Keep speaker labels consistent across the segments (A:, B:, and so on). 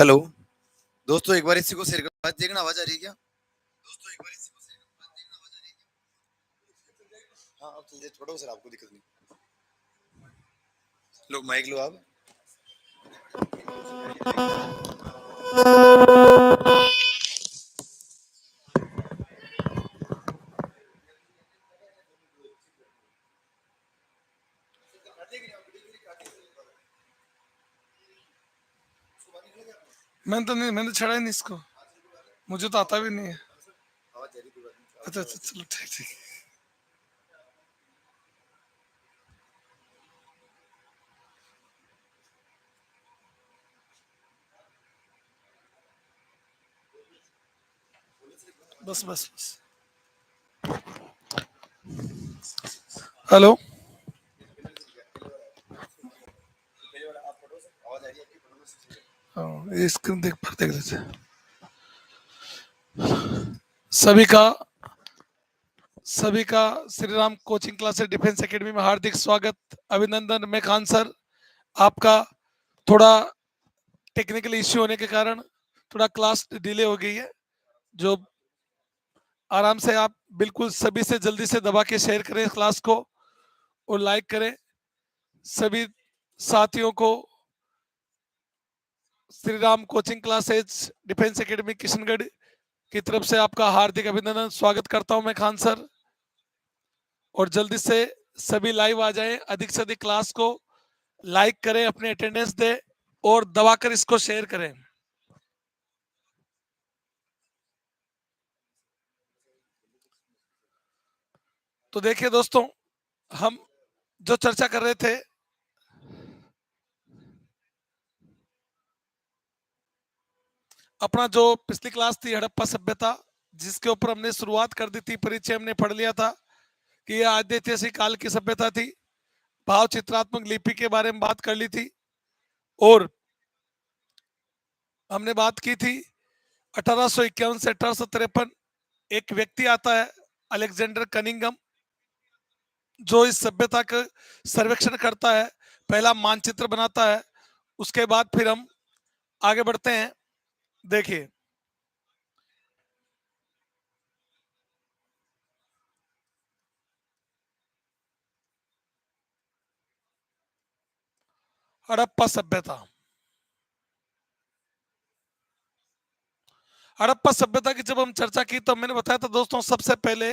A: Hello दोस्तों, एक बार इसी को शेयर कर बात देखना, आवाज आ रही है क्या? दोस्तों एक बार इसी को शेयर कर बात देखना, आवाज आ रही है क्या? हाँ, अब चल जाए, छोड़ो सर, आपको दिक्कत नहीं। लो माइक लो आप।
B: मैंने तो छड़ा ही नहीं इसको, मुझे तो आता भी नहीं है। अच्छा अच्छा, चलो ठीक ठीक। बस बस बस। हेलो। हाँ, ये स्क्रीन देख पर देख लेते हैं। सभी का सभी का Shri Ram coaching classes defence academy में हार्दिक स्वागत, अभिनंदन। मैं खान सर, आपका थोड़ा टेक्निकल इश्यू होने के कारण थोड़ा क्लास डिले हो गई है। जो आराम से आप बिल्कुल सभी से जल्दी से दबा के शेयर करें क्लास को और लाइक करें। सभी साथियों को Shri Ram coaching classes defence academy Kishangarh की तरफ से आपका हार्दिक अभिनंदन, स्वागत करता हूं मैं खान सर। और जल्दी से सभी लाइव आ जाएं, अधिक से अधिक क्लास को लाइक करें, अपने अटेंडेंस दें और दबाकर इसको शेयर करें। तो देखिए दोस्तों, हम जो चर्चा कर रहे थे, अपना जो पिछली क्लास थी हड़प्पा सभ्यता, जिसके ऊपर हमने शुरुआत कर दी थी, परिचय हमने पढ़ लिया था कि यह आद्य ऐतिहासिक काल की सभ्यता थी। भाव चित्रात्मक लिपि के बारे में बात कर ली थी और हमने बात की थी 1851 से 1853 एक व्यक्ति आता है, अलेक्जेंडर कनिंगम, जो इस सभ्यता का सर्वेक्षण करता है, पहला मानचित्र बनाता है। उसके बाद फिर हम आगे बढ़ते हैं। देखिए, हड़प्पा सभ्यता। हड़प्पा सभ्यता की जब हम चर्चा की तो मैंने बताया था दोस्तों, सबसे पहले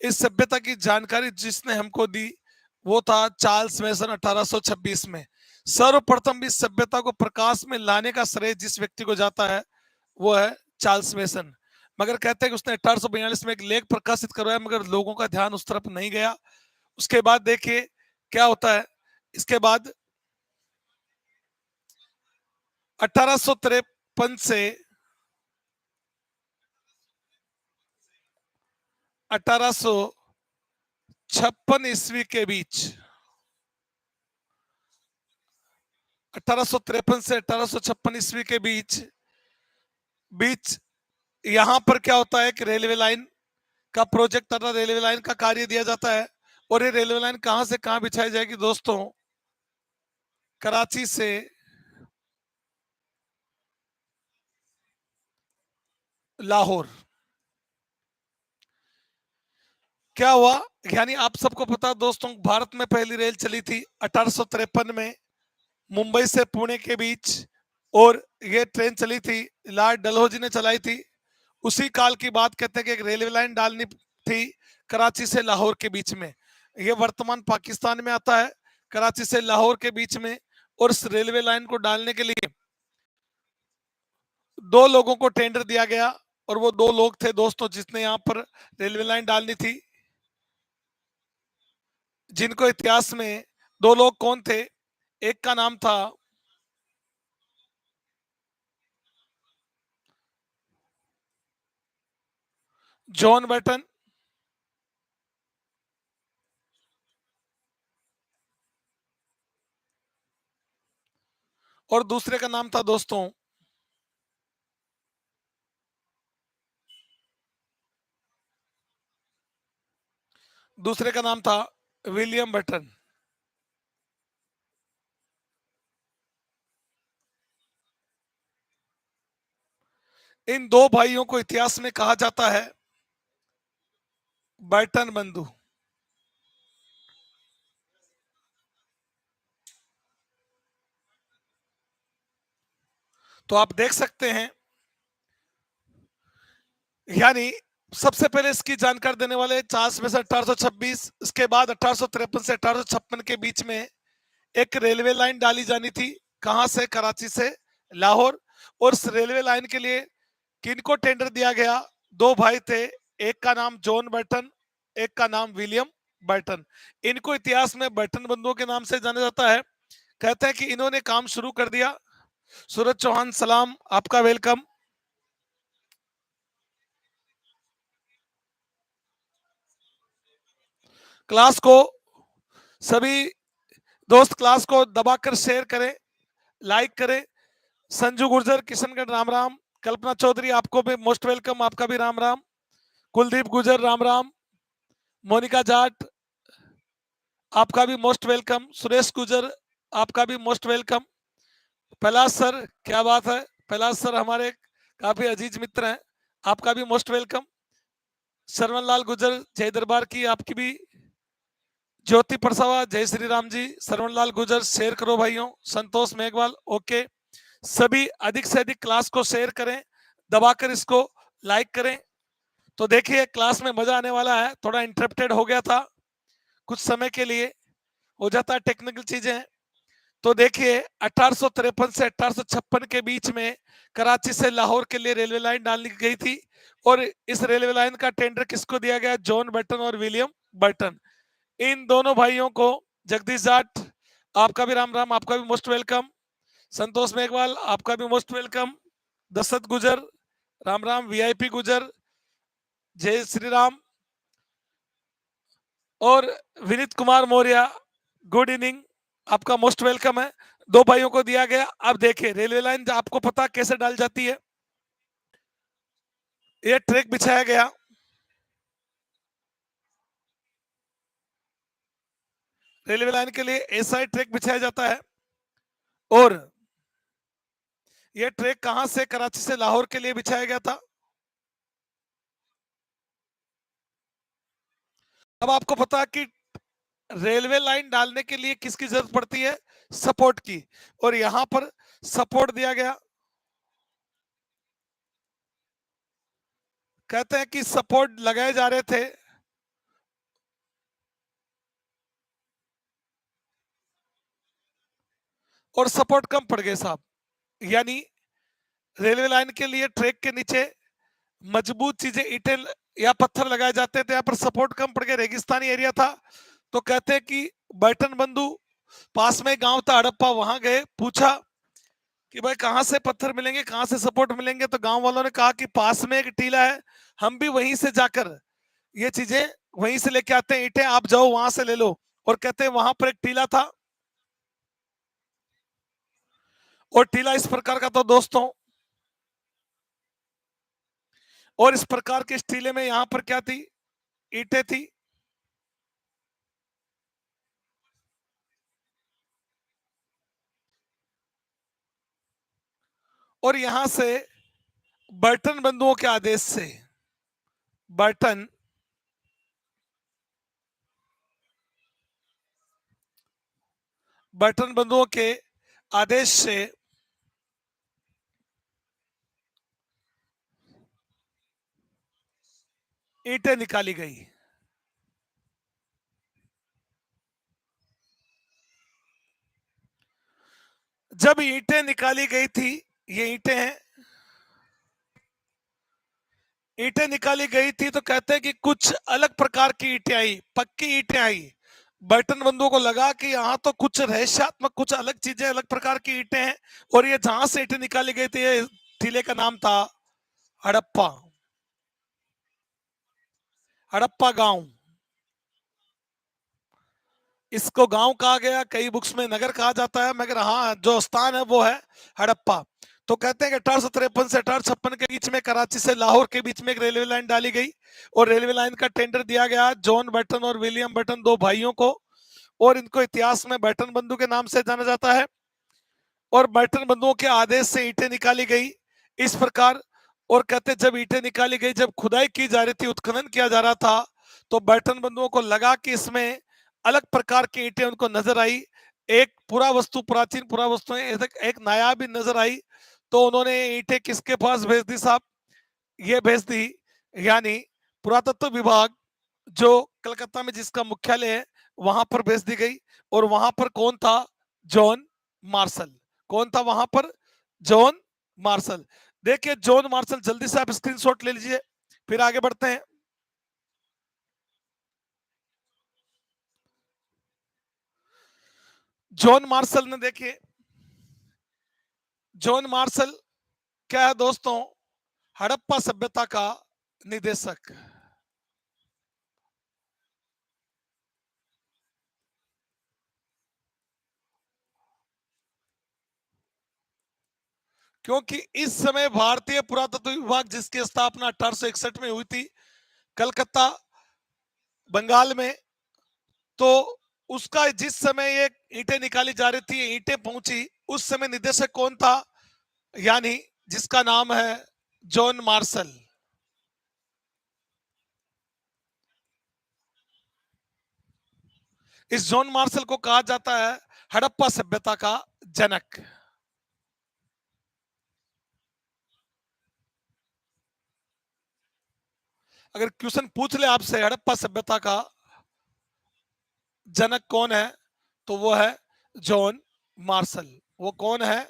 B: इस सभ्यता की जानकारी जिसने हमको दी वो था चार्ल्स मेसन 1826 में। सर्वप्रथम इस सभ्यता को प्रकाश में लाने का श्रेय जिस व्यक्ति को जाता है वो है चार्ल्स मेसन। मगर कहते हैं कि उसने 1842 में एक लेख प्रकाशित करवाया, मगर लोगों का ध्यान उस तरफ नहीं गया। उसके बाद देखिए क्या होता है। इसके बाद 1853 से 1856 ईस्वी के बीच, 1853 से 1856 ईस्वी के बीच बीच यहां पर क्या होता है कि रेलवे लाइन का प्रोजेक्ट तथा रेलवे लाइन का कार्य दिया जाता है। और ये रेलवे लाइन कहां से कहां बिछाई जाएगी दोस्तों? कराची से लाहौर। क्या हुआ, यानी आप सबको पता दोस्तों, भारत में पहली रेल चली थी 1853 में मुंबई से पुणे के बीच। और ये ट्रेन चली थी, लॉर्ड डलहौजी ने चलाई थी। उसी काल की बात कहते हैं कि एक रेलवे लाइन डालनी थी कराची से लाहौर के बीच में। ये वर्तमान पाकिस्तान में आता है, कराची से लाहौर के बीच में। और इस रेलवे लाइन को डालने के लिए दो लोगों को टेंडर दिया गया, और वो दो लोग थे दोस्तों जिसने यहाँ पर रेलवे लाइन डालनी थी, जिनको इतिहास में दो लोग कौन थे? एक का नाम था जॉन बैटन और दूसरे का नाम था दोस्तों दूसरे का नाम था विलियम बटन। इन दो भाइयों को इतिहास में कहा जाता है बर्टन बंधु। तो आप देख सकते हैं, यानी सबसे पहले इसकी जानकारी देने वाले चार्ल्स मेसन 1826, इसके बाद 1853 से 1856 के बीच में एक रेलवे लाइन डाली जानी थी। कहां से? कराची से लाहौर। और इस रेलवे लाइन के लिए किनको टेंडर दिया गया? दो भाई थे, एक का नाम जॉन बर्टन, एक का नाम विलियम बर्टन। इनको इतिहास में बर्टन बंधुओं के नाम से जाना जाता है। कहते हैं कि इन्होंने काम शुरू कर दिया। सूरज चौहान सलाम, आपका वेलकम। क्लास को सभी दोस्त क्लास को दबाकर शेयर करें, लाइक करें। संजू गुर्जर किशनगढ़ राम राम। कल्पना चौधरी आपको भी मोस्ट वेलकम, आपका भी राम राम। कुलदीप गुजर राम राम। मोनिका जाट आपका भी मोस्ट वेलकम। सुरेश गुजर आपका भी मोस्ट वेलकम। पलाश सर, क्या बात है, पलाश सर हमारे काफी अजीज मित्र हैं, आपका भी मोस्ट वेलकम। शरवण लाल गुजर, जय दरबार की आपकी भी। ज्योति परसावा, जय श्री राम जी। शरवण लाल गुजर शेयर करो भाइयों। संतोष मेघवाल ओके। सभी अधिक से अधिक क्लास को शेयर करें, दबाकर इसको लाइक करें। तो देखिए क्लास में मजा आने वाला है। थोड़ा इंटरप्टेड हो गया था कुछ समय के लिए, हो जाता है, टेक्निकल चीजें हैं। तो देखिए 1853 से 1856 के बीच में कराची से लाहौर के लिए रेलवे लाइन डालनी गई थी। और इस रेलवे लाइन का टेंडर किसको दिया गया? जॉन बर्टन और विलियम बर्टन। इन दोनों भाइयों को, जगदीश जाट आपका भी राम राम, आपका भी मोस्ट वेलकम। संतोष मेघवाल आपका भी मोस्ट वेलकम। दशरथ गुजर राम राम। वीआईपी गुजर जय श्री राम। और विनीत कुमार मौर्य गुड इवनिंग, आपका मोस्ट वेलकम है। दो भाइयों को दिया गया। अब देखिए रेलवे लाइन आपको पता कैसे डाल जाती है। ये ट्रैक बिछाया गया, रेलवे लाइन के लिए ऐसा ही ट्रैक बिछाया जाता है। और ये ट्रैक कहां से? कराची से लाहौर के लिए बिछाया गया था। अब आपको पता कि रेलवे लाइन डालने के लिए किसकी जरूरत पड़ती है? सपोर्ट की। और यहां पर सपोर्ट दिया गया। कहते हैं कि सपोर्ट लगाए जा रहे थे, और सपोर्ट कम पड़ गए साहब। यानी रेलवे लाइन के लिए ट्रैक के नीचे मजबूत चीजें, ईंटें या पत्थर लगाए जाते थे। यहाँ पर सपोर्ट कम पड़ गया, रेगिस्तानी एरिया था। तो कहते हैं कि बर्टन बंधु, पास में गांव था हड़प्पा, वहां गए, पूछा कि भाई कहां से पत्थर मिलेंगे, कहां से सपोर्ट मिलेंगे। तो गांव वालों ने कहा कि पास में एक टीला है, हम भी वहीं से जाकर ये चीजें वहीं से लेके आते हैं, ईंटें आप जाओ वहां से ले लो। और कहते हैं वहां पर एक टीला था, और टीला इस प्रकार का था दोस्तों। और इस प्रकार के इस टीले में यहां पर क्या थी? ईंटें थी। और यहां से बर्टन बंधुओं के आदेश से, बर्टन बर्टन बंधुओं के आदेश से ईंटें निकाली गई। जब ईंटें निकाली गई थी, ये ईंटें हैं, ईंटें निकाली गई थी, तो कहते हैं कि कुछ अलग प्रकार की ईंटें आई, पक्की ईंटें आई। बर्टन बंधुओं को लगा कि यहाँ तो कुछ रहस्यात्मक, कुछ अलग चीजें, अलग प्रकार की ईंटें हैं। और ये जहां से ईंटें निकाली गई थी, ये टीले का नाम था हड़प्पा, हड़प्पा गांव। इसको गांव कहा गया, कई बुक्स में नगर कहा जाता है, मगर हाँ जो स्थान है वो है हड़प्पा। तो कहते हैं कि 1853 से 1856 के बीच में कराची से लाहौर के बीच में एक रेलवे लाइन डाली गई। और रेलवे लाइन का टेंडर दिया गया जॉन बर्टन और विलियम बर्टन, दो भाइयों को। और इनको इतिहास में बर्टन बंधु के नाम से जाना जाता है। और बर्टन बंधुओं के आदेश से ईंटें निकाली गई इस प्रकार। और कहते जब ईंटें निकाली गई, जब खुदाई की जा रही थी, उत्खनन किया जा रहा था, तो बैठन बंधुओं को लगा कि इसमें अलग प्रकार की ईंटें उनको नजर आई। एक पुरावस्तु, प्राचीन पुरावस्तुएं एक नायाबी नजर आई। तो उन्होंने ईंटें किसके पास भेज दी साहब? ये भेज दी, यानी पुरातत्व विभाग जो कलकत्ता में जिसका मुख्यालय है वहां पर भेज दी गई। और वहां पर कौन था? John Marshall. कौन था वहां पर? John Marshall. देखिए जॉन मार्शल, जल्दी से आप स्क्रीनशॉट ले लीजिए, फिर आगे बढ़ते हैं। जॉन मार्शल ने, देखिए जॉन मार्शल क्या है दोस्तों? हड़प्पा सभ्यता का निदेशक। क्योंकि इस समय भारतीय पुरातत्व विभाग जिसकी स्थापना 1861 में हुई थी कलकत्ता बंगाल में, तो उसका जिस समय ये ईंटें निकाली जा रही थी, ईंटें पहुंची, उस समय निदेशक कौन था? यानी जिसका नाम है जॉन मार्शल। इस जॉन मार्शल को कहा जाता है हड़प्पा सभ्यता का जनक। अगर क्वेश्चन पूछ ले आपसे हड़प्पा सभ्यता का जनक कौन है, तो वो है जॉन मार्शल। वो कौन है?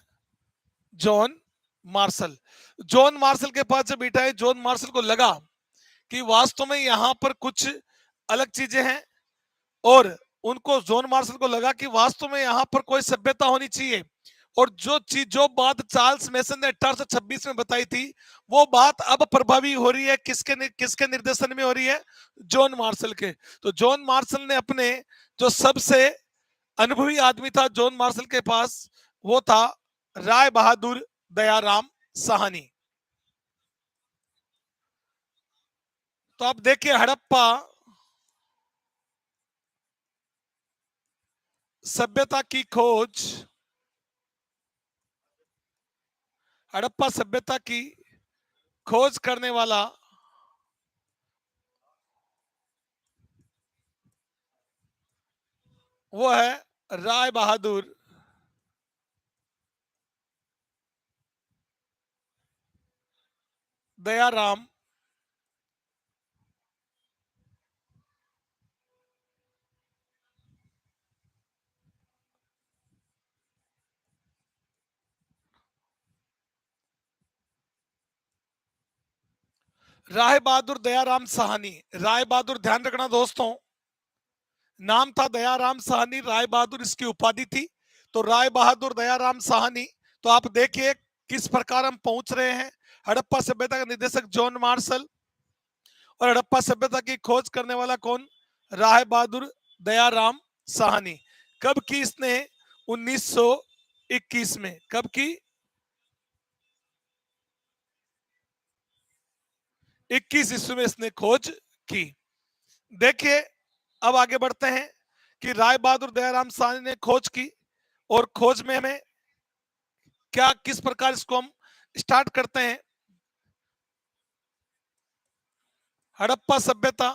B: John Marshall. जॉन मार्शल के पास जब ईंटें आई, जॉन मार्शल को लगा कि वास्तव में यहां पर कुछ अलग चीजें हैं। और उनको, जॉन मार्शल को लगा कि वास्तव में यहां पर कोई सभ्यता होनी चाहिए। और जो चीज, जो बात चार्ल्स मेसन ने 1826 में बताई थी, वो बात अब प्रभावी हो रही है। किसके निर्देशन में हो रही है? जॉन मार्शल के। तो जॉन मार्शल ने अपने, जो सबसे अनुभवी आदमी था जॉन मार्शल के पास, वो था राय बहादुर दयाराम साहनी। तो आप देखिए हड़प्पा सभ्यता की खोज, हड़प्पा सभ्यता की खोज करने वाला वो है राय बहादुर दयाराम राय बहादुर दयाराम साहनी। राय बहादुर, ध्यान रखना दोस्तों, नाम था दयाराम साहनी, राय बहादुर इसकी उपाधि थी। तो राय बहादुर दयाराम साहनी। तो आप देखिए किस प्रकार हम पहुंच रहे हैं। हड़प्पा सभ्यता का निदेशक जॉन मार्शल, और हड़प्पा सभ्यता की खोज करने वाला कौन? राय बहादुर दयाराम साहनी। कब की इसने? 1921 में। कब की? 21 ईस्वी में इसने खोज की। देखिए अब आगे बढ़ते हैं कि राय बहादुर दयाराम साहनी ने खोज की, और खोज में हमें क्या, किस प्रकार इसको हम स्टार्ट करते हैं। हड़प्पा सभ्यता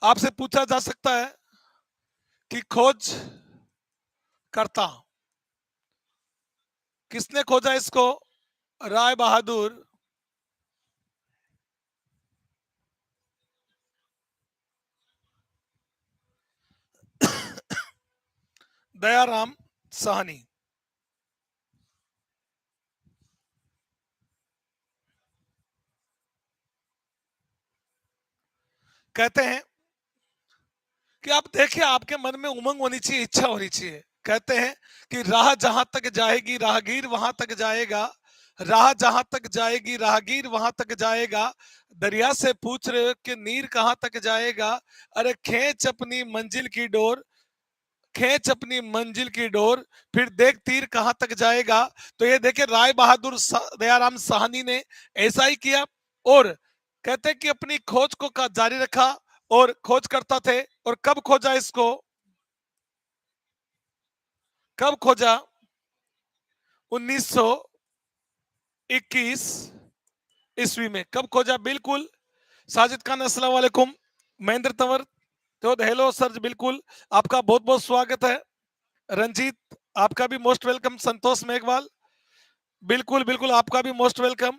B: आपसे पूछा जा सकता है कि खोज करता किसने खोजा इसको? राय बहादुर दयाराम साहनी। कहते हैं कि आप देखिए, आपके मन में उमंग होनी चाहिए, इच्छा होनी चाहिए। कहते हैं कि राह जहां तक जाएगी राहगीर वहां तक जाएगा, राह जहां तक जाएगी राहगीर वहां तक जाएगा, दरिया से पूछ रहे हो कि नीर कहां तक जाएगा, अरे खींच अपनी मंजिल की डोर, खींच अपनी मंजिल की डोर, फिर देख तीर कहां तक जाएगा। तो ये देखे राय बहादुर दयाराम साहनी ने ऐसा ही किया, और कहते कि अपनी खोज को जारी रखा, और खोज करता थे। और कब खोजा इसको? कब खोजा? 1921 ईस्वी में। कब खोजा? बिल्कुल। साजिद खान अस्सलाम वालेकुम। महेंद्र तंवर तो हेलो सर, बिल्कुल आपका बहुत बहुत स्वागत है। रंजीत आपका भी मोस्ट वेलकम। संतोष मेघवाल बिल्कुल बिल्कुल आपका भी मोस्ट वेलकम।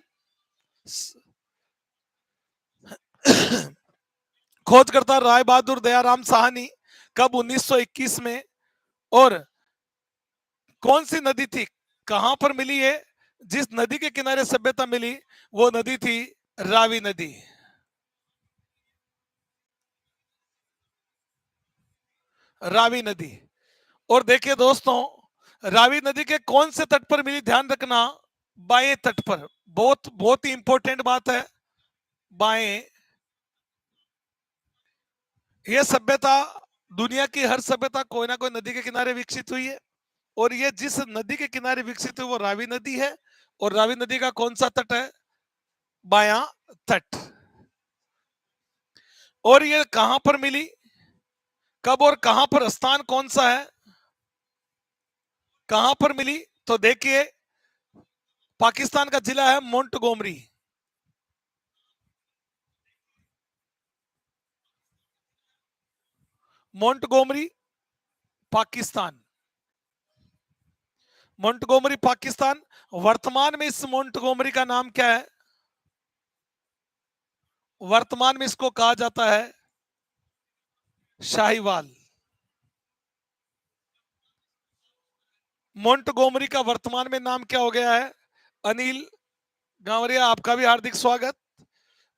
B: खोजकर्ता राय बहादुर दयाराम साहनी कब? 1921 में। और कौन सी नदी थी, कहां पर मिली है? जिस नदी के किनारे सभ्यता मिली वो नदी थी रावी नदी। रावी नदी। और देखिए दोस्तों, रावी नदी के कौन से तट पर मिली? ध्यान रखना, बाएं तट पर। बहुत बहुत ही इंपॉर्टेंट बात है, बाएं। यह सभ्यता, दुनिया की हर सभ्यता कोई ना कोई नदी के किनारे विकसित हुई है, और ये जिस नदी के किनारे विकसित हुई वो रावी नदी है। और रावी नदी का कौन सा तट है? बायां तट। और ये कहां पर मिली, कब और कहां पर? स्थान कौन सा है, कहां पर मिली? तो देखिए, पाकिस्तान का जिला है Montgomery. Montgomery Pakistan. Montgomery Pakistan. वर्तमान में इस मोंटगोमरी का नाम क्या है? वर्तमान में इसको कहा जाता है शाहीवाल। मोंटगोमरी का वर्तमान में नाम क्या हो गया है? अनिल गांवरिया आपका भी हार्दिक स्वागत।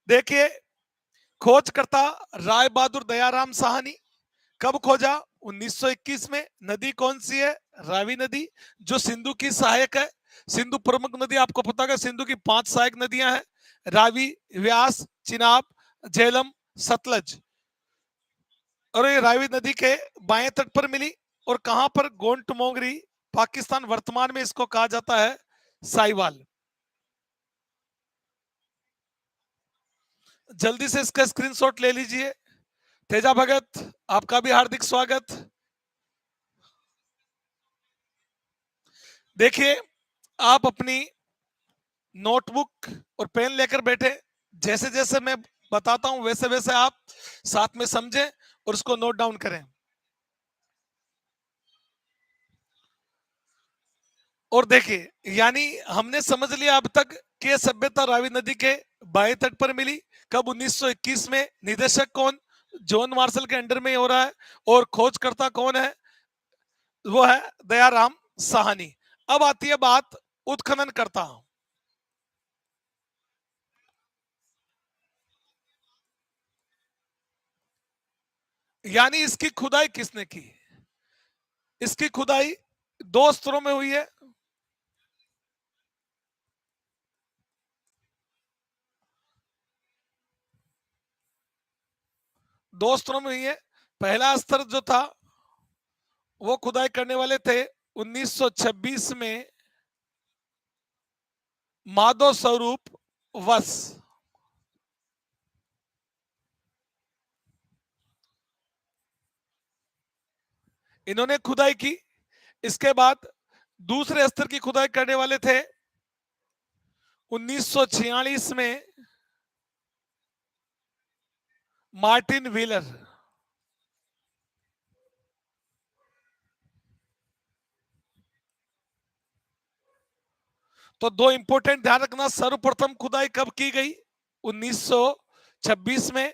B: देखिए, खोजकर्ता राय बहादुर दयाराम साहनी कब खोजा? 1921 में। नदी कौन सी है? रावी नदी, जो सिंधु की सहायक है। सिंधु प्रमुख नदी आपको पता है, सिंधु की 5 सहायक नदियां हैं, रावी, व्यास, चिनाब, झेलम, सतलज। और ये रावी नदी के बाएं तट पर मिली। और कहां पर? गोंट मोंगरी पाकिस्तान। वर्तमान में इसको कहा जाता है साहिवाल। जल्दी से इसका स्क्रीनशॉट ले लीजिए। तेजा भगत आपका भी हार्दिक स्वागत। देखिए, आप अपनी नोटबुक और पेन लेकर बैठे, जैसे जैसे मैं बताता हूं वैसे वैसे आप साथ में समझें और उसको नोट डाउन करें। और देखिए, यानी हमने समझ लिया अब तक कि यह सभ्यता रावी नदी के बाएं तट पर मिली। कब? 1921 में। निदेशक कौन? जॉन मार्शल के अंडर में हो रहा है। और खोजकर्ता कौन है? वो है दयाराम साहनी। अब आती है बात उत्खनन करता। यानी इसकी खुदाई किसने की? इसकी खुदाई 2 स्तरों में हुई है। 2 स्तरों में हुई है। पहला स्तर जो था वो खुदाई करने वाले थे 1926 में माधव स्वरूप वस। इन्होंने खुदाई की। इसके बाद दूसरे स्तर की खुदाई करने वाले थे 1946 में मार्टिन व्हीलर। तो 2 इंपोर्टेंट ध्यान रखना, सर्वप्रथम खुदाई कब की गई? 1926 में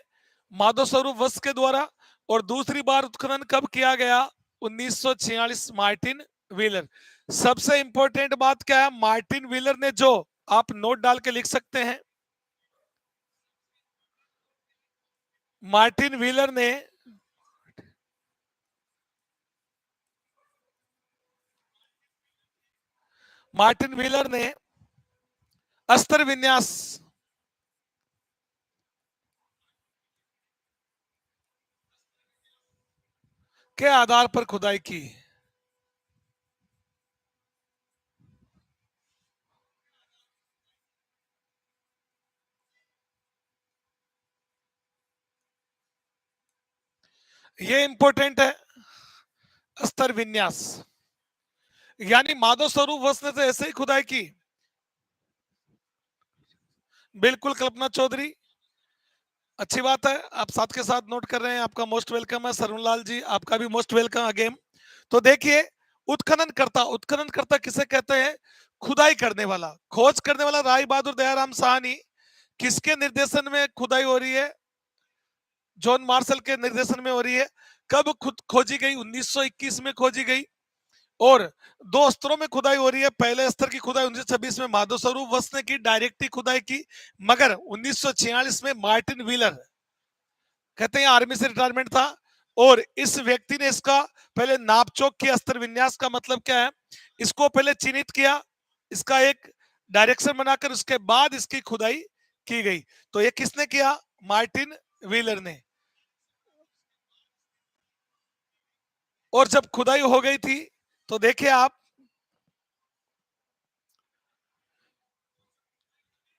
B: माधव स्वरूप वस के द्वारा। और दूसरी बार उत्खनन कब किया गया? 1946 मार्टिन व्हीलर। सबसे इंपॉर्टेंट बात क्या है? मार्टिन व्हीलर ने जो, आप नोट डाल के लिख सकते हैं, मार्टिन व्हीलर ने मार्टिन व्हीलर ने अस्तर विन्यास के आधार पर खुदाई की। ये इंपॉर्टेंट है, अस्तर विन्यास। यानी माधव स्वरूप वत्स ने तो ऐसे ही खुदाई की। बिल्कुल कल्पना चौधरी, अच्छी बात है, आप साथ के साथ नोट कर रहे हैं, आपका मोस्ट वेलकम है। सरवनलाल जी, आपका भी मोस्ट वेलकम अगेन। तो देखिए, उत्खनन करता किसे कहते हैं? खुदाई करने वाला, खोज करने वाला राय बहादुर दयाराम साहनी। किसके निर्देशन में खुदाई हो रही है? जॉन मार्शल के निर्देशन में हो रही है। कब खुद खोजी गई? 1921 में खोजी गई। और दो स्तरों में खुदाई हो रही है। पहले स्तर की खुदाई 1926 में माधव स्वरूप वत्स ने की, डायरेक्ट ही खुदाई की। मगर 1946 में मार्टिन व्हीलर, कहते हैं आर्मी से रिटायरमेंट था, और इस व्यक्ति ने इसका पहले नापचोक किया। अस्त्र विन्यास का मतलब क्या है? इसको पहले चिन्हित किया, इसका एक डायरेक्शन बनाकर उसके बाद इसकी खुदाई की गई। तो ये किसने किया? मार्टिन व्हीलर ने। और जब खुदाई हो गई थी तो देखिए आप,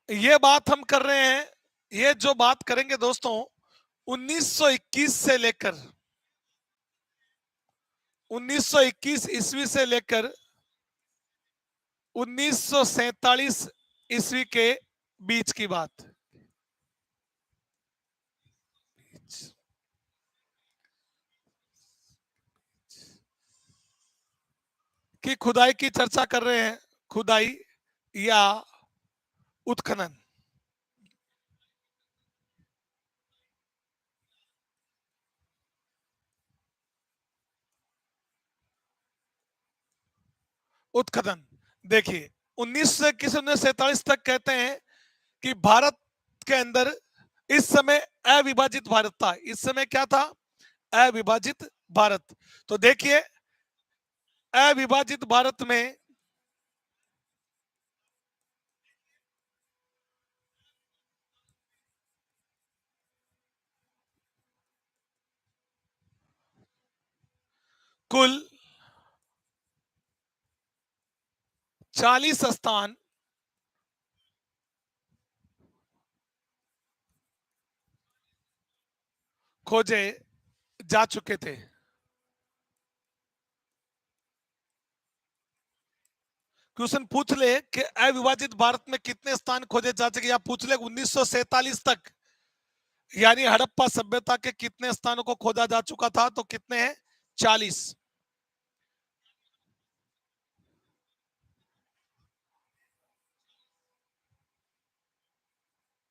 B: ये बात हम कर रहे हैं, ये जो बात करेंगे दोस्तों 1921 से लेकर 1921 ईस्वी से लेकर 1947 ईस्वी के बीच की बात। की खुदाई की चर्चा कर रहे हैं, खुदाई या उत्खनन। उत्खनन देखिए 1947 तक कहते हैं कि भारत के अंदर इस समय अविभाजित भारत था। इस समय क्या था? अविभाजित भारत। तो देखिए, अविभाजित भारत में कुल 40 स्थान खोजे जा चुके थे। क्वेश्चन पूछ ले कि अविभाजित भारत में कितने स्थान खोजे जा चुके, या पूछ ले 1947 तक यानी हड़प्पा सभ्यता के कितने स्थानों को खोजा जा चुका था, तो कितने हैं? 40।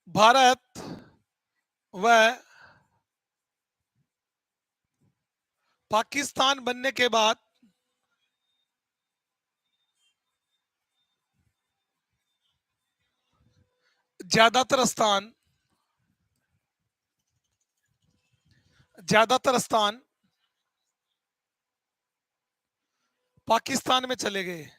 B: भारत व पाकिस्तान बनने के बाद ज्यादातर स्थान पाकिस्तान में चले गए।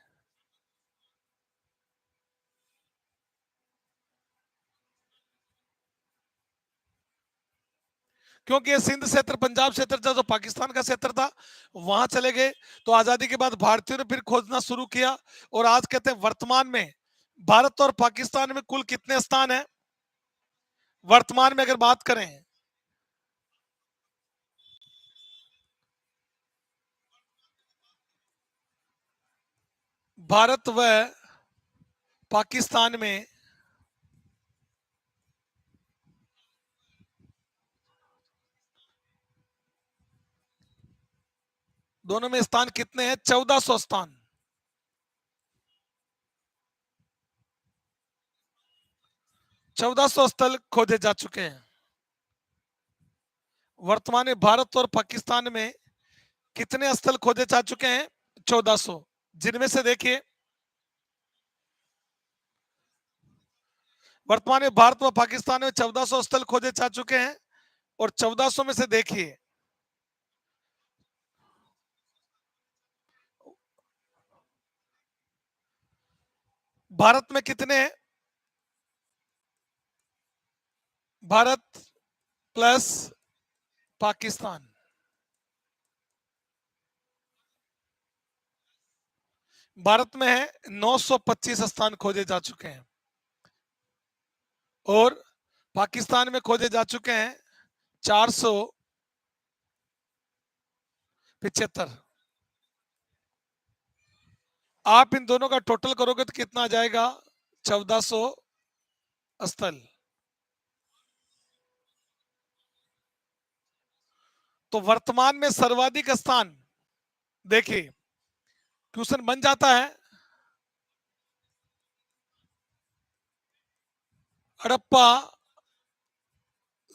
B: क्योंकि ये सिंध क्षेत्र, पंजाब क्षेत्र था जो पाकिस्तान का क्षेत्र था, वहां चले गए। तो आजादी के बाद भारतीयों ने फिर खोजना शुरू किया। और आज कहते हैं वर्तमान में भारत और पाकिस्तान में कुल कितने स्थान हैं? वर्तमान में अगर बात करें, भारत व पाकिस्तान में दोनों में स्थान कितने हैं? 1400 स्थान। 1400 स्थल खोजे जा चुके हैं। वर्तमान में भारत और पाकिस्तान में कितने स्थल खोजे जा चुके हैं? 1400। जिनमें से देखिए, वर्तमान में भारत व पाकिस्तान में 1400 स्थल खोजे जा चुके हैं। और 1400 में से देखिए, भारत में कितने हैं? भारत प्लस पाकिस्तान, भारत में है 925 स्थान खोजे जा चुके हैं। और पाकिस्तान में खोजे जा चुके हैं 475। आप इन दोनों का टोटल करोगे तो कितना आ जाएगा? 1400 स्थल। तो वर्तमान में सर्वाधिक स्थान देखिए, क्वेश्चन बन जाता है हड़प्पा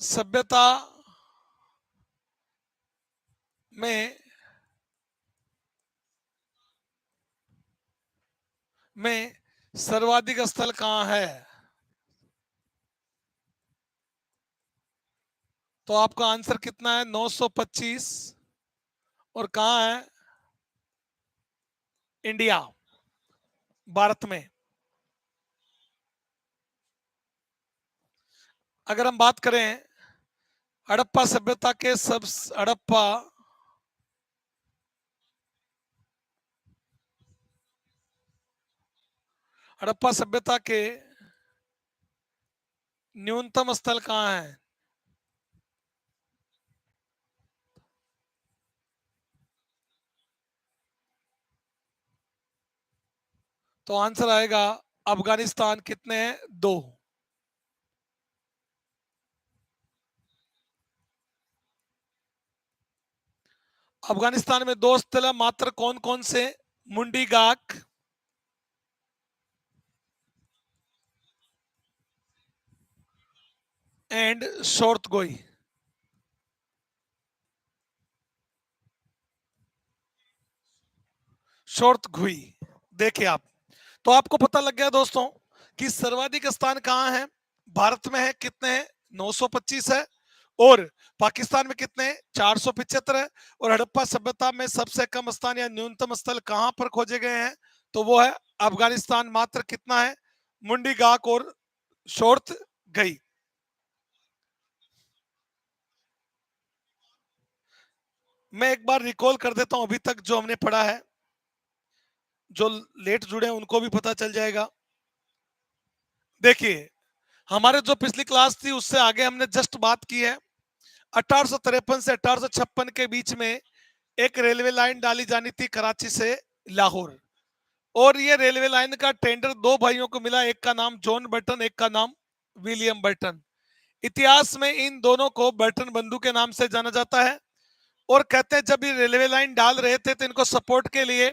B: सभ्यता में सर्वाधिक स्थल कहां है? तो आपका आंसर कितना है? 925। और कहां है? इंडिया, भारत में। अगर हम बात करें हड़प्पा सभ्यता के सब हड़प्पा सभ्यता के न्यूनतम स्थल कहां है? तो आंसर आएगा अफगानिस्तान। कितने हैं? 2। अफगानिस्तान में 2 स्थल है मात्र। कौन कौन से? मुंडी गाक एंड शोर्तगोई। शोर्तगुई। देखिए आप, तो आपको पता लग गया दोस्तों कि सर्वाधिक स्थान कहां है। भारत में है। कितने हैं? 925 है। और पाकिस्तान में कितने हैं? 475 है। और हड़प्पा सभ्यता में सबसे कम स्थान या न्यूनतम स्थल कहां पर खोजे गए हैं? तो वो है अफगानिस्तान। मात्र कितना है? मुंडी गाक और शोर्त गई। मैं एक बार रिकॉल कर देता हूं अभी तक जो हमने पढ़ा है, जो लेट जुड़े हैं उनको भी पता चल जाएगा। देखिए, हमारे जो पिछली क्लास थी उससे आगे हमने जस्ट बात की है 1853 से 1856 के बीच में एक रेलवे लाइन डाली जानी थी कराची से लाहौर। और ये रेलवे लाइन का टेंडर 2 भाइयों को मिला, एक का नाम जॉन बर्टन, एक का नाम विलियम बर्टन। इतिहास में इन दोनों को बर्टन बंधु के नाम से जाना जाता है। और कहते हैं जब ये रेलवे लाइन डाल रहे थे तो इनको सपोर्ट के लिए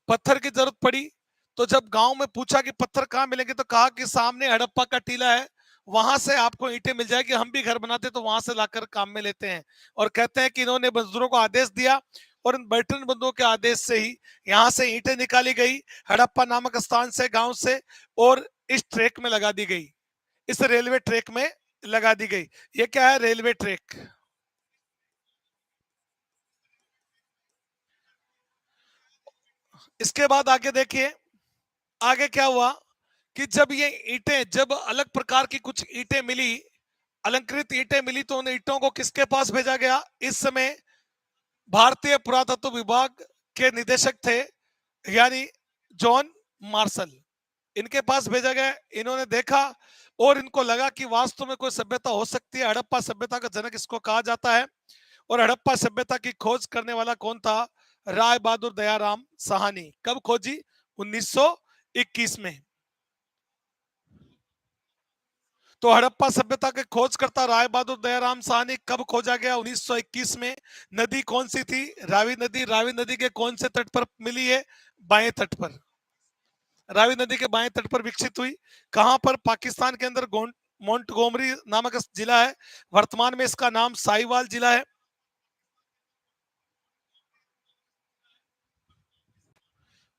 B: पत्थर की जरूरत पड़ी। तो जब गांव में पूछा कि पत्थर कहाँ मिलेंगे तो कहा कि सामने हड़प्पा का टीला है, वहां से आपको ईंटें मिल जाएगी। हम भी घर बनाते तो वहां से लाकर काम में लेते हैं। और कहते हैं कि इन्होंने मजदूरों को आदेश दिया और इन बर्टन बंधुओं के आदेश से ही यहाँ से ईंटें निकाली गई हड़प्पा नामक स्थान से, गांव से, और इस ट्रैक में लगा दी गई। इस रेलवे ट्रैक में लगा दी गई। ये क्या है? Railway track. इसके बाद आगे देखिए, आगे क्या हुआ कि जब ये ईंटें, जब अलग प्रकार की कुछ ईंटें मिली, अलंकृत ईंटें मिली, तो उन ईंटों को किसके पास भेजा गया? इस समय भारतीय पुरातत्व विभाग के निदेशक थे, यानी जॉन मार्शल। इनके पास भेजा गया। इन्होंने देखा और इनको लगा कि वास्तव में कोई सभ्यता हो सकती है। हड़प्पा सभ्यता का जनक इसको कहा जाता है। और हड़प्पा सभ्यता की खोज करने वाला कौन था? राय बहादुर दयाराम साहनी। कब खोजी? 1921 में। तो हड़प्पा सभ्यता के खोजकर्ता राय बहादुर दयाराम साहनी कब खोजा गया? 1921 में। नदी कौन सी थी? रावी नदी। रावी नदी के कौन से तट पर मिली है? बाएं तट पर। रावी नदी के बाएं तट पर विकसित हुई। कहां पर? पाकिस्तान के अंदर मोंटगोमरी नामक जिला है। वर्तमान में इसका नाम साहिवाल जिला है।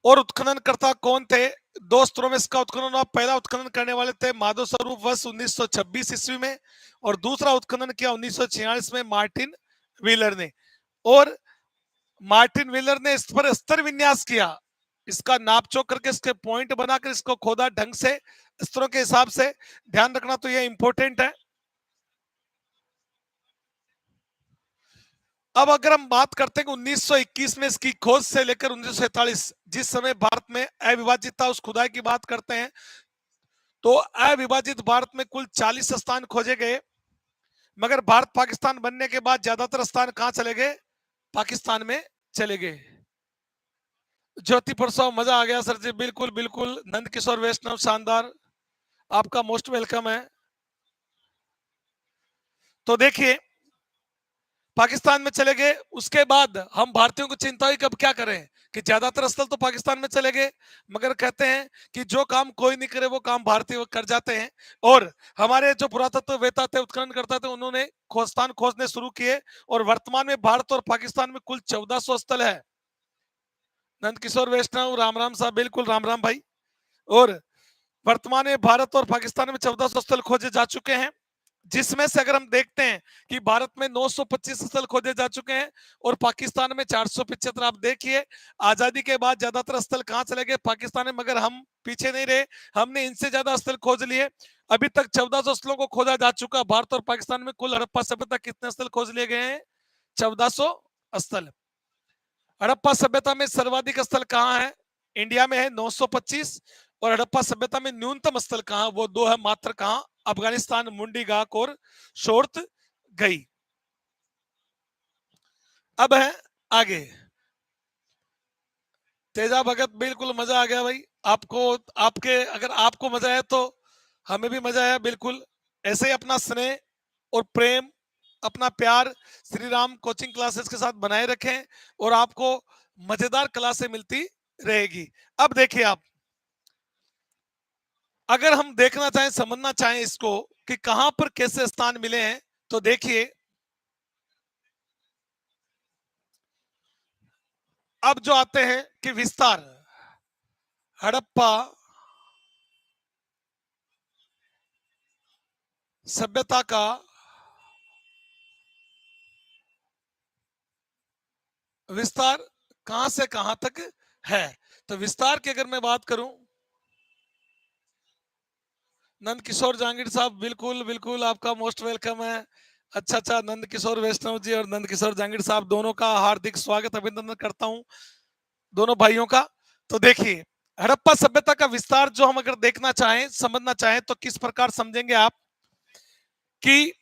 B: और उत्खननकर्ता कौन थे? 2 स्तरों में इसका उत्खनन हुआ। पहला उत्खनन करने वाले थे माधव स्वरूप वस 1926 ईस्वी में। और दूसरा उत्खनन किया 1946 में मार्टिन व्हीलर ने। और मार्टिन व्हीलर ने इस पर स्तर विन्यास किया। इसका नाप चोक करके इसके पॉइंट बनाकर इसको खोदा ढंग से स्तरों के हिसाब से। ध्यान रखना, तो ये इंपॉर्टेंट है। अब अगर हम बात करते हैं कि 1921 में इसकी खोज से लेकर 1947, जिस समय भारत में अविभाजित था, उस खुदाई की बात करते हैं, तो अविभाजित भारत में कुल 40 स्थान खोजे गए। मगर भारत पाकिस्तान बनने के बाद ज्यादातर स्थान कहां चले गए? पाकिस्तान में चले गए। ज्योति परसाव, मजा आ गया सर जी, बिल्कुल बिल्कुल। नंद किशोर वैष्णव, शानदार, आपका मोस्ट वेलकम है। तो देखिए, पाकिस्तान में चले गए, उसके बाद हम भारतीयों को चिंता हुई कब क्या करें, कि ज्यादातर स्थल तो पाकिस्तान में चले गए, मगर कहते हैं कि जो काम कोई नहीं करे वो काम भारतीय कर जाते हैं। और हमारे जो पुरातत्व वेता थे, उत्खनन करता थे, उन्होंने खोजतान खोजने शुरू किए, और वर्तमान में भारत और पाकिस्तान में कुल 1400 स्थल है। नंद किशोर वैष्णव, राम राम साहब, बिल्कुल राम राम भाई। और वर्तमान में भारत और पाकिस्तान में 1400 स्थल खोजे जा चुके हैं, जिसमें से अगर हम देखते हैं कि भारत में 925 स्थल खोजे जा चुके हैं और पाकिस्तान में 475। आप देखिए, आजादी के बाद ज्यादातर स्थल कहां चले गए, पाकिस्तान में, मगर हम पीछे नहीं रहे, हमने इनसे ज्यादा स्थल खोज लिए। अभी तक 1400 स्थलों को खोजा जा चुका। भारत और पाकिस्तान में कुल हड़प्पा सभ्यता कितने स्थल खोज लिए गए हैं, 1400 स्थल। हड़प्पा सभ्यता में सर्वाधिक स्थल कहां है, इंडिया में है 925। और हड़प्पा सभ्यता में न्यूनतम स्थल कहां, वो दो है मात्र, कहां, अफगानिस्तान, मुंडी गाक और शोर्त गई। अब है आगे, तेजा भगत, बिल्कुल मजा आ गया भाई आपको। आपके, अगर आपको मजा आया तो हमें भी मजा आया, बिल्कुल। ऐसे ही अपना स्नेह और प्रेम, अपना प्यार श्री राम कोचिंग क्लासेस के साथ बनाए रखें, और आपको मजेदार क्लासें मिलती रहेगी। अब देखिए आप, अगर हम देखना चाहें, समझना चाहें इसको कि कहां पर कैसे स्थान मिले हैं, तो देखिए, अब जो आते हैं कि विस्तार, हड़प्पा सभ्यता का विस्तार कहां से कहां तक है। तो विस्तार की अगर मैं बात करूं, नंद किशोर जहांगीर साहब, बिल्कुल बिल्कुल, आपका मोस्ट वेलकम है। अच्छा अच्छा, नंद किशोर वैष्णव जी और नंद किशोर जहांगीर साहब, दोनों का हार्दिक स्वागत, अभिनंदन करता हूं, दोनों भाइयों का। तो देखिए, हड़प्पा सभ्यता का विस्तार जो हम अगर देखना चाहें, समझना चाहें, तो किस प्रकार समझेंगे आप, कि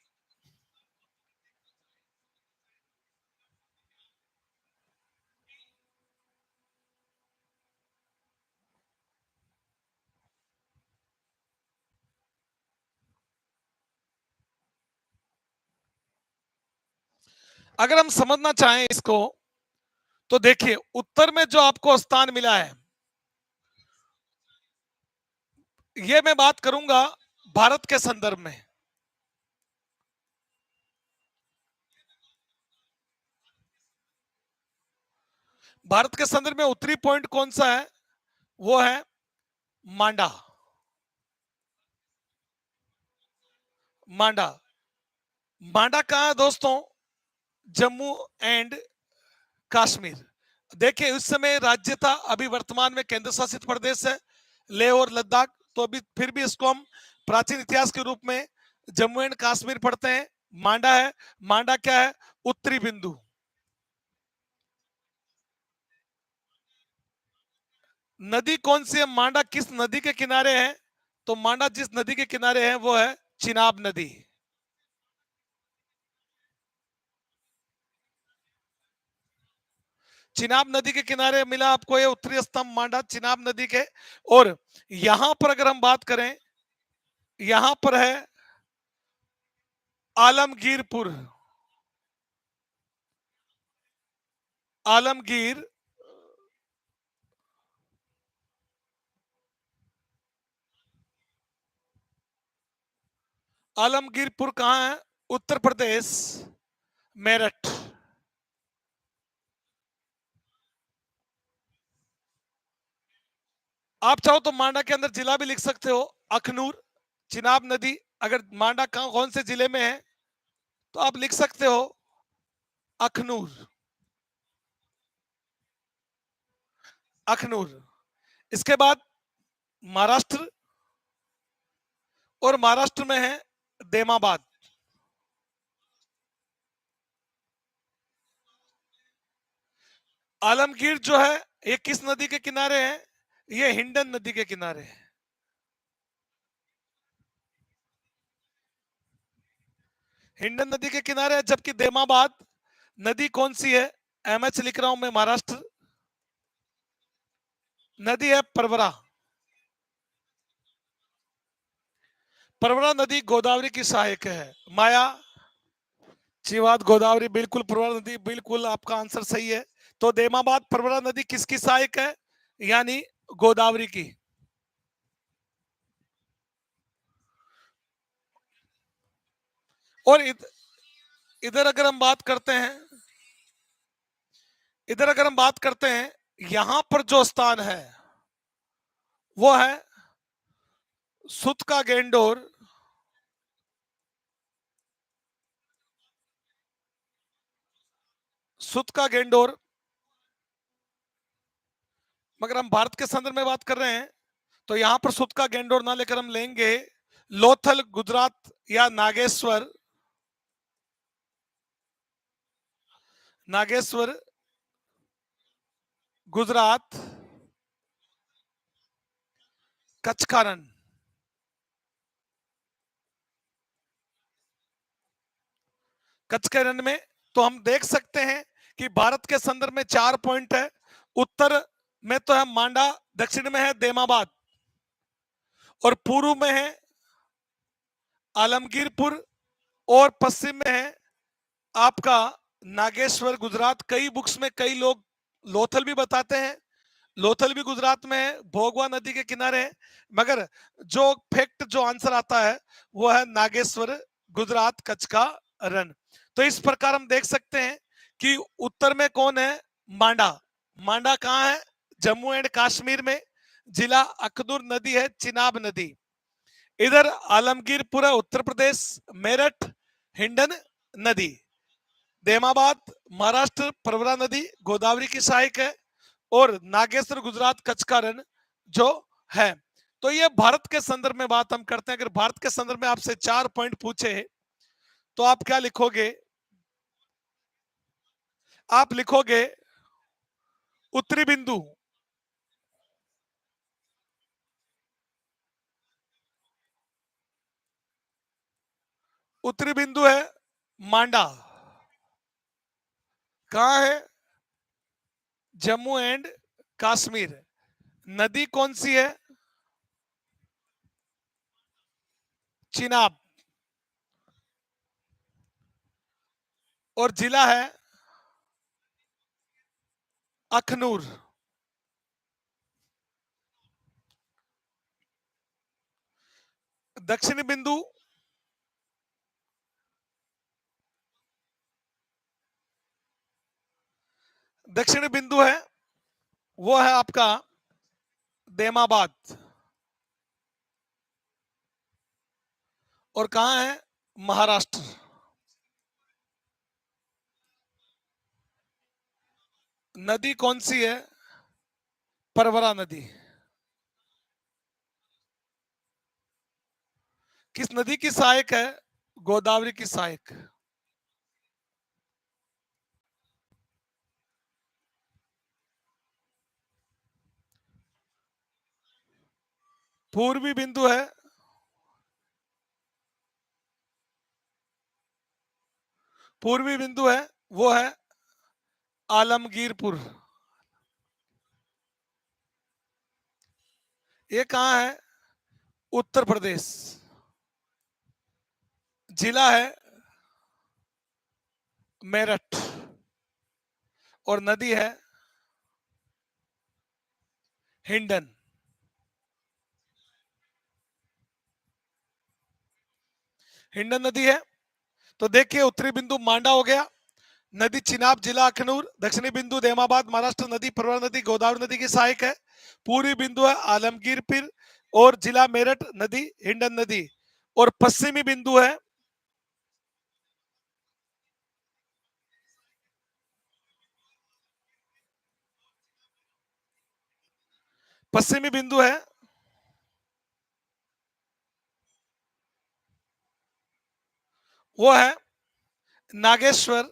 B: अगर हम समझना चाहें इसको, तो देखिए, उत्तर में जो आपको स्थान मिला है, ये मैं बात करूंगा भारत के संदर्भ में। भारत के संदर्भ में उत्तरी पॉइंट कौन सा है, वो है मांडा। मांडा, मांडा कहां है दोस्तों, जम्मू एंड कश्मीर। देखिए, उस समय राज्य था, अभी वर्तमान में केंद्र शासित प्रदेश है, लेह और लद्दाख। तो अभी फिर भी इसको हम प्राचीन इतिहास के रूप में जम्मू एंड कश्मीर पढ़ते हैं। मांडा है, मांडा क्या है, उत्तरी बिंदु। नदी कौन सी है, मांडा किस नदी के किनारे है, तो मांडा जिस नदी के किनारे है वो है चिनाब नदी। चिनाब नदी के किनारे मिला आपको ये उत्तरी स्तंभ मांडा, चिनाब नदी के। और यहां पर अगर हम बात करें, यहां पर है आलमगीरपुर। आलमगीर, आलमगीरपुर कहां है, उत्तर प्रदेश, मेरठ। आप चाहो तो मांडा के अंदर जिला भी लिख सकते हो, अखनूर। चिनाब नदी, अगर मांडा कहां, कौन से जिले में है, तो आप लिख सकते हो अखनूर। अखनूर। इसके बाद महाराष्ट्र, और महाराष्ट्र में है देमाबाद। आलमगीर जो है, ये किस नदी के किनारे है, ये हिंडन नदी के किनारे है। हिंडन नदी के किनारे है, जबकि देमाबाद नदी कौन सी है, एमएच लिख रहा हूं मैं, महाराष्ट्र। नदी है परवरा। परवरा नदी गोदावरी की सहायक है। माया जी बात, गोदावरी बिल्कुल, परवरा नदी बिल्कुल, आपका आंसर सही है। तो देमाबाद परवरा नदी किसकी सहायक है? यानी गोदावरी की। और इधर अगर हम बात करते हैं, इधर अगर हम बात करते हैं, यहां पर जो स्थान है वो है सुत का गेंडोर, सुत का गेंडोर। मगर हम भारत के संदर्भ में बात कर रहे हैं, तो यहां पर सुत का गेंडोर ना लेकर हम लेंगे लोथल गुजरात या नागेश्वर, नागेश्वर गुजरात कच्छ का रण। कच्छ के रण में तो हम देख सकते हैं कि भारत के संदर्भ में 4 पॉइंट है। उत्तर में तो है मांडा, दक्षिण में है देमाबाद, और पूर्व में है आलमगीरपुर, और पश्चिम में है आपका नागेश्वर गुजरात। कई बुक्स में कई लोग लोथल भी बताते हैं, लोथल भी गुजरात में है, भोगवा नदी के किनारे है। मगर जो फैक्ट, जो आंसर आता है वो है नागेश्वर गुजरात कच्छ का रण। तो इस प्रकार हम देख सकते हैं कि उत्तर में कौन है? मांडा। मांडा कहाँ है? जम्मू एंड कश्मीर में। जिला अखनूर, नदी है चिनाब नदी। इधर आलमगीरपुर है उत्तर प्रदेश, मेरठ हिंडन नदी। देमाबाद महाराष्ट्र, परवरा नदी गोदावरी की सहायक है, और नागेश्वर गुजरात कच्छ का रण जो है। तो ये भारत के संदर्भ में बात हम करते हैं। अगर भारत के संदर्भ में आपसे 4 पॉइंट पूछे तो आप क्या लिखोगे? आप लिखोगे उत्तरी बिंदु, उत्तरी बिंदु है मांडा। कहां है? जम्मू एंड कश्मीर। नदी कौन सी है? चिनाब। और जिला है अखनूर। दक्षिणी बिंदु, दक्षिणी बिंदु है वो है आपका देमाबाद। और कहां है? महाराष्ट्र। नदी कौन सी है? परवरा नदी। किस नदी की सहायक है? गोदावरी की सहायक। पूर्वी बिंदु है, पूर्वी बिंदु है वो है आलमगीरपुर। ये कहां है? उत्तर प्रदेश। जिला है मेरठ, और नदी है हिंडन। हिंडन नदी है। तो देखिए, उत्तरी बिंदु मांडा हो गया, नदी चिनाब जिला अखनूर, दक्षिणी बिंदु देमाबाद महाराष्ट्र, नदी परवरा नदी गोदावरी नदी की सहायक है, पूर्वी बिंदु है आलमगीर पीर, और जिला मेरठ, नदी हिंडन नदी, और पश्चिमी बिंदु है, पश्चिमी बिंदु है वो है नागेश्वर